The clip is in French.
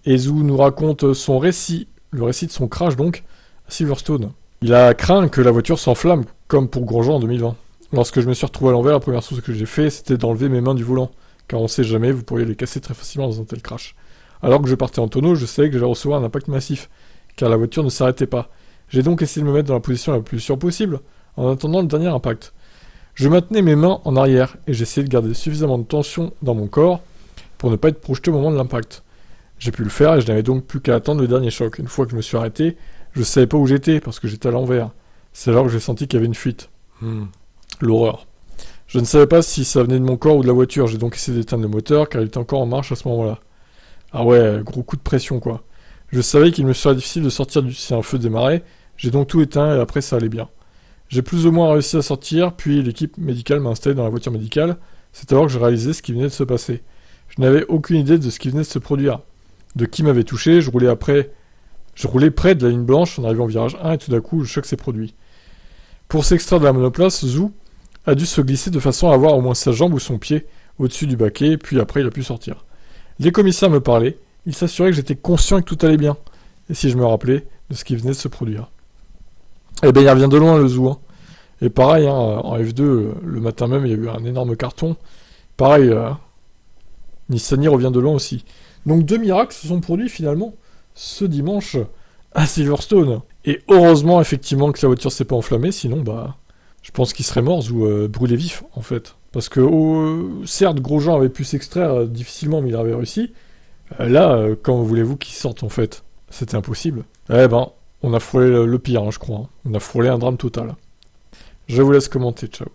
Et Zou nous raconte son récit, le récit de son crash donc, à Silverstone. Il a craint que la voiture s'enflamme, comme pour Grosjean en 2020. Lorsque je me suis retrouvé à l'envers, la première chose que j'ai fait, c'était d'enlever mes mains du volant, car on sait jamais, vous pourriez les casser très facilement dans un tel crash. Alors que je partais en tonneau, je savais que j'allais recevoir un impact massif, car la voiture ne s'arrêtait pas. J'ai donc essayé de me mettre dans la position la plus sûre possible, en attendant le dernier impact. Je maintenais mes mains en arrière, et j'essayais de garder suffisamment de tension dans mon corps pour ne pas être projeté au moment de l'impact. J'ai pu le faire, et je n'avais donc plus qu'à attendre le dernier choc. Une fois que je me suis arrêté, je savais pas où j'étais, parce que j'étais à l'envers. C'est alors que j'ai senti qu'il y avait une fuite. L'horreur. Je ne savais pas si ça venait de mon corps ou de la voiture, j'ai donc essayé d'éteindre le moteur, car il était encore en marche à ce moment-là. Ah ouais, gros coup de pression quoi. Je savais qu'il me serait difficile de sortir si un feu démarrait, j'ai donc tout éteint et après ça allait bien. J'ai plus ou moins réussi à sortir, puis l'équipe médicale m'a installé dans la voiture médicale, c'est alors que j'ai réalisé ce qui venait de se passer. Je n'avais aucune idée de ce qui venait de se produire. De qui m'avait touché, je roulais près de la ligne blanche en arrivant au virage 1 et tout d'un coup le choc s'est produit. Pour s'extraire de la monoplace, Zou a dû se glisser de façon à avoir au moins sa jambe ou son pied au-dessus du baquet, puis après il a pu sortir. Les commissaires me parlaient, ils s'assuraient que j'étais conscient et que tout allait bien, et si je me rappelais de ce qui venait de se produire. Eh ben il revient de loin le Zou, hein. Et pareil, hein, en F2, le matin même il y a eu un énorme carton. Pareil, Nissani revient de loin aussi. Donc 2 miracles se sont produits finalement ce dimanche à Silverstone. Et heureusement effectivement que la voiture s'est pas enflammée, sinon je pense qu'il serait mort ou brûlé vif en fait. Parce que certes Grosjean avait pu s'extraire difficilement mais il avait réussi. Là, comment voulez-vous qu'il sorte en fait? C'était impossible. Eh ben, on a frôlé le pire, hein, je crois. Hein. On a frôlé un drame total. Je vous laisse commenter, ciao.